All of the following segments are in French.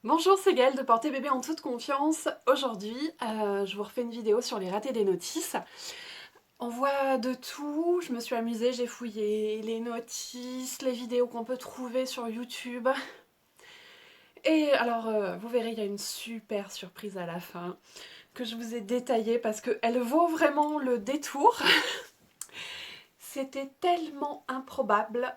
Bonjour, c'est Gaëlle de Porter Bébé en toute confiance. Aujourd'hui, je vous refais une vidéo sur les ratés des notices. On voit de tout, je me suis amusée, j'ai fouillé les notices, les vidéos qu'on peut trouver sur YouTube. Et alors, vous verrez, il y a une super surprise à la fin que je vous ai détaillée parce qu'elle vaut vraiment le détour. C'était tellement improbable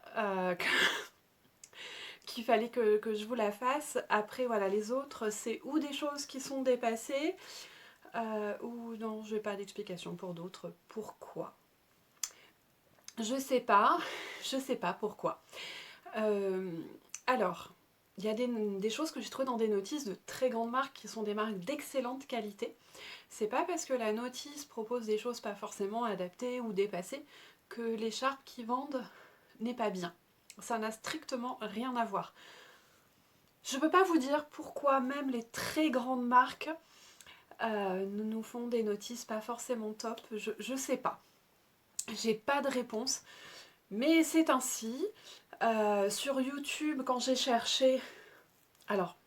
qu'il fallait que je vous la fasse. Après, voilà, les autres, c'est ou des choses qui sont dépassées, ou non, je n'ai pas d'explication pour d'autres. Pourquoi? Je sais pas pourquoi. Euh, alors, il y a des choses que j'ai trouvées dans des notices de très grandes marques qui sont des marques d'excellente qualité. C'est pas parce que la notice propose des choses pas forcément adaptées ou dépassées que l'écharpe qu'ils vendent n'est pas bien. Ça n'a strictement rien à voir. Je peux pas vous dire pourquoi même les très grandes marques nous font des notices pas forcément top. Je sais pas. J'ai pas de réponse. Mais c'est ainsi. Sur YouTube, quand j'ai cherché... Alors,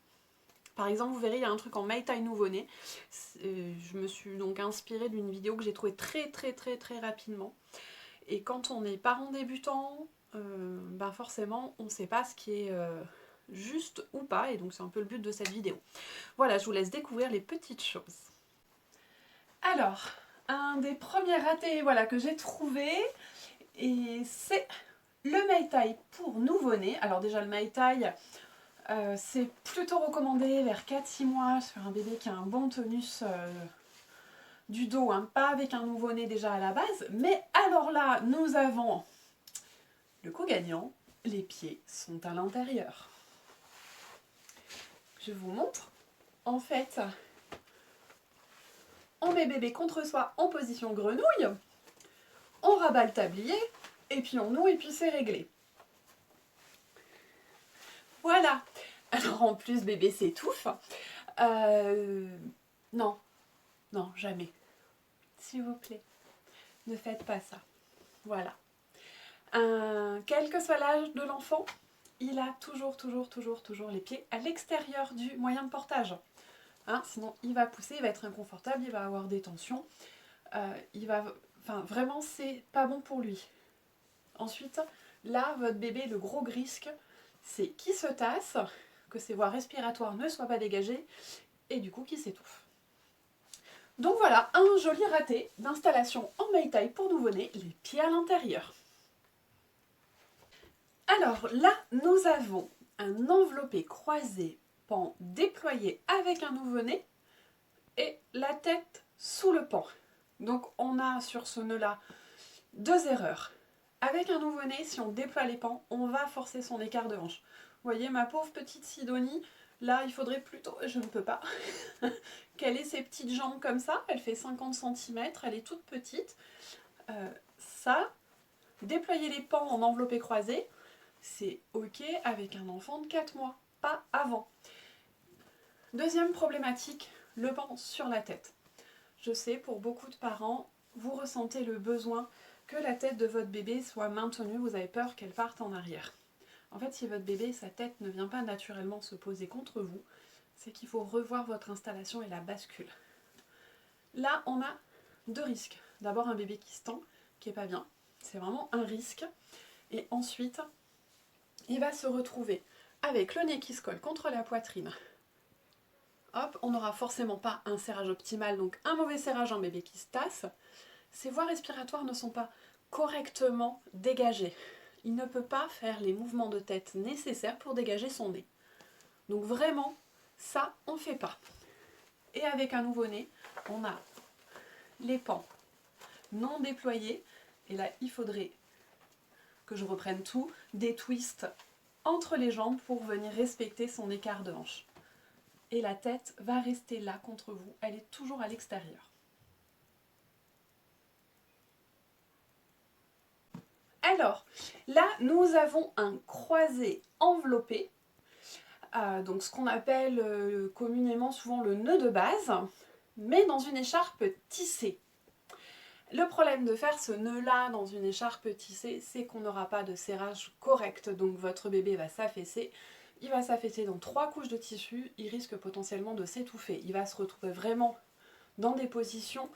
par exemple, vous verrez, il y a un truc en Maïtaï nouveau-né. Je me suis donc inspirée d'une vidéo que j'ai trouvée très rapidement. Et quand on est parent débutant, ben forcément, on ne sait pas ce qui est juste ou pas. Et donc c'est un peu le but de cette vidéo. Voilà, je vous laisse découvrir les petites choses. Alors, un des premiers ratés voilà, que j'ai trouvé, et c'est le Maïtaï pour nouveau-né. Alors déjà le Maïtaï, c'est plutôt recommandé vers 4-6 mois sur un bébé qui a un bon tonus du dos, hein, pas avec un nouveau-né déjà à la base. Mais alors là, nous avons le coup gagnant, les pieds sont à l'intérieur. Je vous montre. En fait, on met bébé contre soi en position grenouille, on rabat le tablier, et puis on noue et puis c'est réglé. Voilà. Alors en plus bébé s'étouffe. Euh, non, non, jamais. S'il vous plaît, ne faites pas ça. Voilà. Quel que soit l'âge de l'enfant, il a toujours les pieds à l'extérieur du moyen de portage. Hein, sinon il va pousser, il va être inconfortable, il va avoir des tensions. Enfin, vraiment, c'est pas bon pour lui. Ensuite, là, votre bébé, le gros risque, c'est qu'il se tasse, que ses voies respiratoires ne soient pas dégagées, et du coup qu'il s'étouffe. Donc voilà, un joli raté d'installation en Maïtaï pour nouveau-né, les pieds à l'intérieur. Alors là, nous avons un enveloppé croisé, pan déployé avec un nouveau-né, et la tête sous le pan. Donc on a sur ce nœud-là deux erreurs. Avec un nouveau-né, si on déploie les pans, on va forcer son écart de hanche. Vous voyez, ma pauvre petite Sidonie, là, il faudrait plutôt, je ne peux pas, qu'elle ait ses petites jambes comme ça. Elle fait 50 cm, elle est toute petite. Ça, déployer les pans en enveloppé croisé, c'est ok avec un enfant de 4 mois, pas avant. Deuxième problématique, le pan sur la tête. Je sais, pour beaucoup de parents, vous ressentez le besoin que la tête de votre bébé soit maintenue, vous avez peur qu'elle parte en arrière. En fait, si votre bébé, sa tête ne vient pas naturellement se poser contre vous, c'est qu'il faut revoir votre installation et la bascule. Là, on a deux risques. D'abord, un bébé qui se tend, qui n'est pas bien. C'est vraiment un risque. Et ensuite, il va se retrouver avec le nez qui se colle contre la poitrine. Hop, on n'aura forcément pas un serrage optimal, donc un mauvais serrage, un bébé qui se tasse. Ses voies respiratoires ne sont pas correctement dégagées. Il ne peut pas faire les mouvements de tête nécessaires pour dégager son nez. Donc vraiment, ça, on ne fait pas. Et avec un nouveau-né, on a les pans non déployés. Et là, il faudrait que je reprenne tout, des twists entre les jambes pour venir respecter son écart de hanche. Et la tête va rester là contre vous, elle est toujours à l'extérieur. Alors, là, nous avons un croisé enveloppé, donc ce qu'on appelle communément souvent le nœud de base, mais dans une écharpe tissée. Le problème de faire ce nœud-là dans une écharpe tissée, c'est qu'on n'aura pas de serrage correct, donc votre bébé va s'affaisser, il va s'affaisser dans 3 couches de tissu, il risque potentiellement de s'étouffer. Il va se retrouver vraiment dans des positions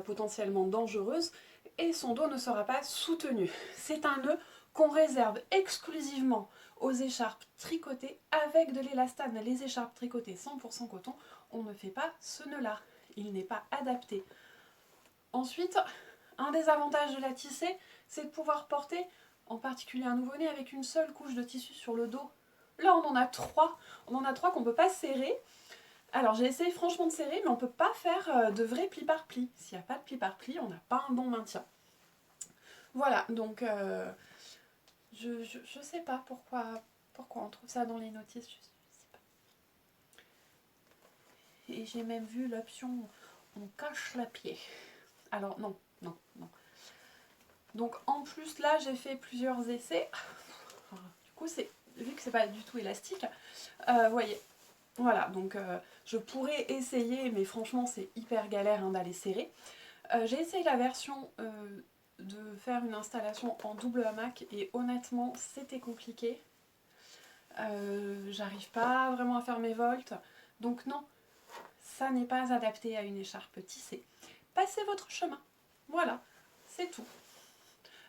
potentiellement dangereuses et son dos ne sera pas soutenu. C'est un nœud qu'on réserve exclusivement aux écharpes tricotées avec de l'élastane. Les écharpes tricotées 100% coton, on ne fait pas ce nœud-là. Il n'est pas adapté. Ensuite, un des avantages de la tissée, c'est de pouvoir porter en particulier un nouveau-né avec une seule couche de tissu sur le dos. Là, on en a 3. On en a 3 qu'on ne peut pas serrer. Alors, j'ai essayé franchement de serrer, mais on ne peut pas faire de vrai pli par pli. S'il n'y a pas de pli par pli, on n'a pas un bon maintien. Voilà, donc je sais pas pourquoi on trouve ça dans les notices. Je sais pas. Et j'ai même vu l'option on cache la pied. Alors, non. Donc, en plus, là, j'ai fait plusieurs essais. Du coup, vu que c'est pas du tout élastique, vous voyez, voilà, donc je pourrais essayer, mais franchement c'est hyper galère d'aller serrer. J'ai essayé la version de faire une installation en double hamac et honnêtement c'était compliqué. J'arrive pas vraiment à faire mes volts, donc non, ça n'est pas adapté à une écharpe tissée. Passez votre chemin, voilà, c'est tout.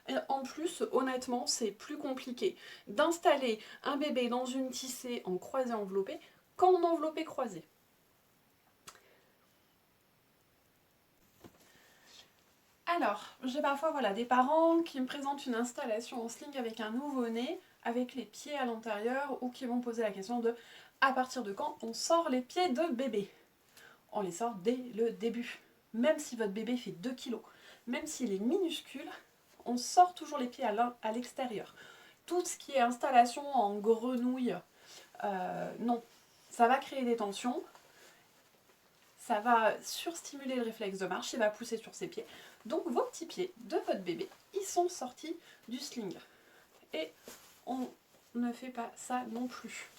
Et en plus, honnêtement, c'est plus compliqué d'installer un bébé dans une tissée en croisé enveloppé qu'en enveloppé croisé. Alors, j'ai parfois des parents qui me présentent une installation en sling avec un nouveau-né, avec les pieds à l'intérieur, ou qui vont poser la question de à partir de quand on sort les pieds de bébé. On les sort dès le début. Même si votre bébé fait 2 kg, même s'il est minuscule, on sort toujours les pieds à l'extérieur. Tout ce qui est installation en grenouille, non. Ça va créer des tensions, ça va surstimuler le réflexe de marche, il va pousser sur ses pieds. Donc vos petits pieds de votre bébé, ils sont sortis du sling. Et on ne fait pas ça non plus.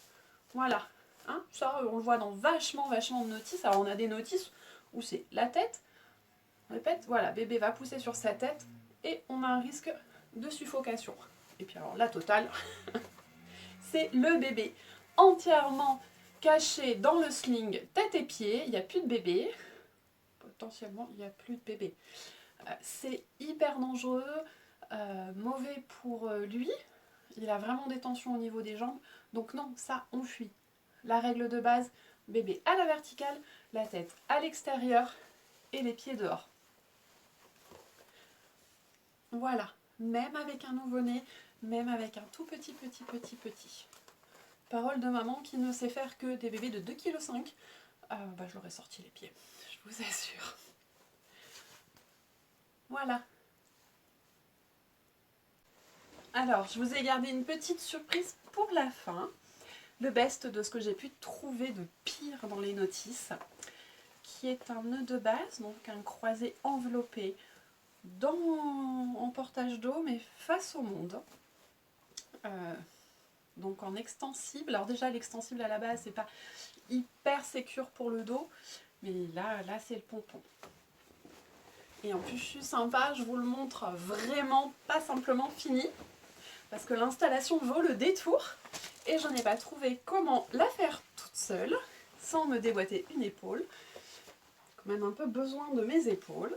Voilà. Hein, ça, on le voit dans vachement de notices. Alors on a des notices où c'est la tête. On répète, voilà, bébé va pousser sur sa tête et on a un risque de suffocation. Et puis alors la totale, c'est le bébé entièrement caché dans le sling, tête et pieds, il n'y a plus de bébé. Potentiellement, il n'y a plus de bébé. C'est hyper dangereux, mauvais pour lui. Il a vraiment des tensions au niveau des jambes. Donc non, ça, on fuit. La règle de base, bébé à la verticale, la tête à l'extérieur et les pieds dehors. Voilà, même avec un nouveau-né, même avec un tout petit. Parole de maman qui ne sait faire que des bébés de 2,5 kg, je leur ai sorti les pieds, je vous assure. Voilà. Alors, je vous ai gardé une petite surprise pour la fin. Le best de ce que j'ai pu trouver de pire dans les notices, qui est un nœud de base, donc un croisé enveloppé en portage d'eau, mais face au monde. Donc en extensible. Alors déjà, l'extensible à la base, c'est pas hyper sécure pour le dos, mais là c'est le pompon. Et en plus, je suis sympa, je vous le montre vraiment, pas simplement fini, parce que l'installation vaut le détour, et je n'ai pas trouvé comment la faire toute seule, sans me déboîter une épaule. J'ai quand même un peu besoin de mes épaules.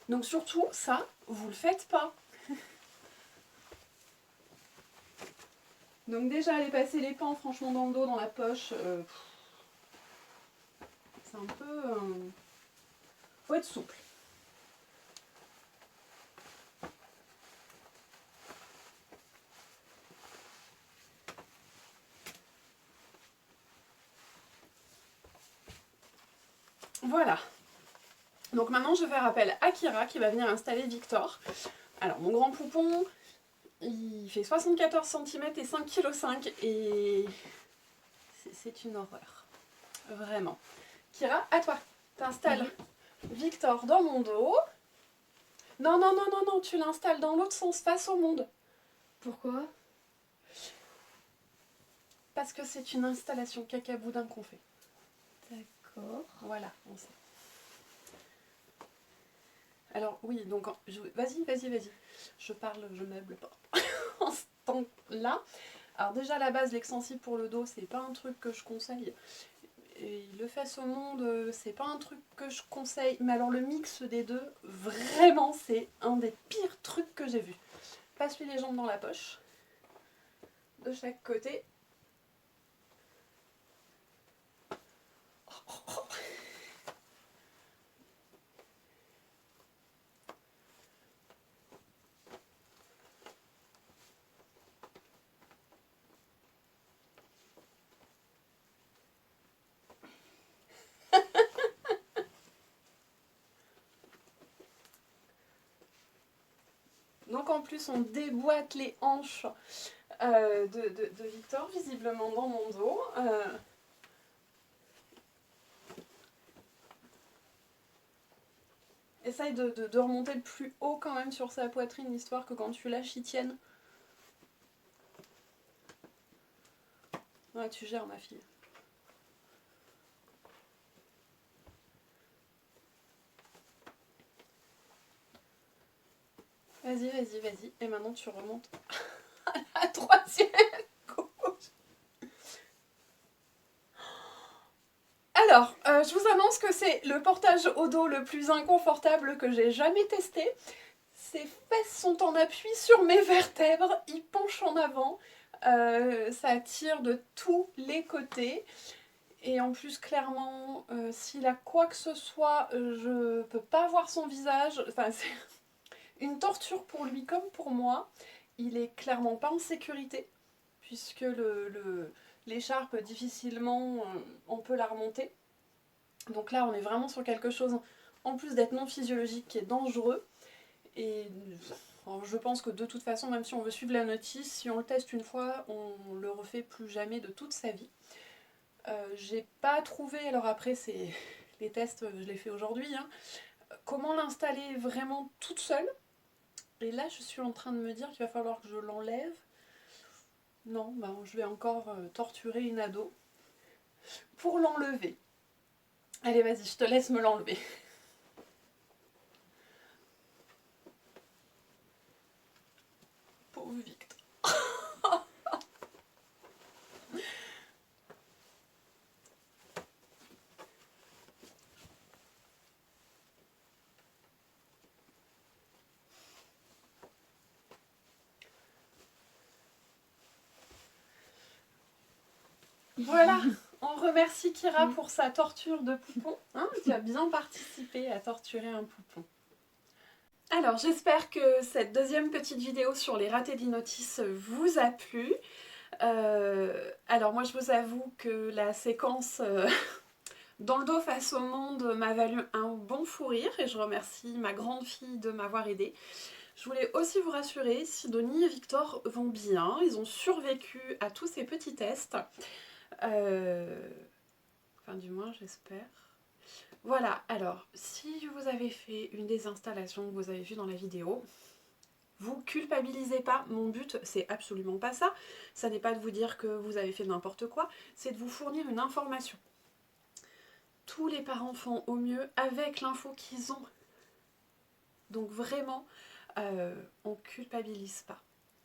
Donc surtout, ça, vous le faites pas. Donc déjà, aller passer les pans franchement dans le dos, dans la poche, c'est un peu... faut être souple. Voilà. Donc maintenant, je vais faire appel à Kira qui va venir installer Victor. Alors, mon grand poupon, il fait 74 cm et 5,5 kg et c'est une horreur. Vraiment. Kira, à toi. T'installes Victor dans mon dos. Non, tu l'installes dans l'autre sens, face au monde. Pourquoi? Parce que c'est une installation cacaboudin qu'on fait. D'accord. Voilà, on sait. Alors oui, donc vas-y. Je parle, je meuble pas. En ce temps-là, Alors déjà à la base l'extensible pour le dos c'est pas un truc que je conseille. Et le Face au Monde c'est pas un truc que je conseille. Mais alors le mix des deux, vraiment c'est un des pires trucs que j'ai vu. Passe-lui les jambes dans la poche. De chaque côté. Donc en plus on déboîte les hanches de Victor, visiblement dans mon dos. Essaye de remonter le plus haut quand même sur sa poitrine, histoire que quand tu lâches, il tienne. Ouais, tu gères ma fille. Vas-y, vas-y, vas-y. Et maintenant tu remontes à la troisième couche. Alors, je vous annonce que c'est le portage au dos le plus inconfortable que j'ai jamais testé. Ses fesses sont en appui sur mes vertèbres, il penche en avant, ça tire de tous les côtés. Et en plus, clairement, s'il a quoi que ce soit, je peux pas voir son visage. Enfin, c'est une torture pour lui comme pour moi. Il est clairement pas en sécurité, puisque l'écharpe, difficilement, on peut la remonter. Donc là, on est vraiment sur quelque chose, en plus d'être non physiologique, qui est dangereux. Et je pense que de toute façon, même si on veut suivre la notice, si on le teste une fois, on le refait plus jamais de toute sa vie. J'ai pas trouvé, alors après c'est les tests, je les fais aujourd'hui, hein, comment l'installer vraiment toute seule. Et là je suis en train de me dire qu'il va falloir que je l'enlève. Non, ben, je vais encore torturer une ado pour l'enlever. Allez vas-y, je te laisse me l'enlever. Pauvre Victor. Voilà, on remercie Kira pour sa torture de poupon. Hein, tu as bien participé à torturer un poupon. Alors, j'espère que cette deuxième petite vidéo sur les ratés d'Inotis vous a plu. Alors moi, je vous avoue que la séquence dans le dos face au monde m'a valu un bon fou rire et je remercie ma grande fille de m'avoir aidée. Je voulais aussi vous rassurer, Sidonie et Victor vont bien, ils ont survécu à tous ces petits tests. Enfin, du moins, j'espère. Voilà, alors, si vous avez fait une des installations que vous avez vues dans la vidéo, vous culpabilisez pas, mon but c'est absolument pas ça. Ça n'est pas de vous dire que vous avez fait n'importe quoi, c'est de vous fournir une information. Tous les parents font au mieux avec l'info qu'ils ont. Donc vraiment, on culpabilise pas.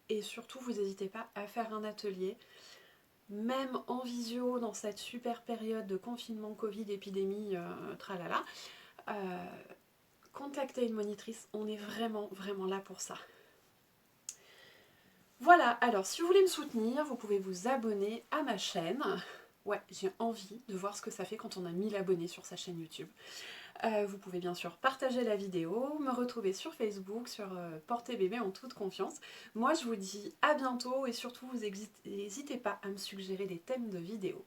Et surtout, vous n'hésitez pas à faire un atelier, même en visio, dans cette super période de confinement, Covid, épidémie, tralala. Contactez une monitrice, on est vraiment, vraiment là pour ça. Voilà, alors si vous voulez me soutenir, vous pouvez vous abonner à ma chaîne. Ouais, j'ai envie de voir ce que ça fait quand on a 1000 abonnés sur sa chaîne YouTube. Vous pouvez bien sûr partager la vidéo, me retrouver sur Facebook, sur Porter Bébé en toute confiance. Moi je vous dis à bientôt et surtout vous n'hésitez pas à me suggérer des thèmes de vidéos.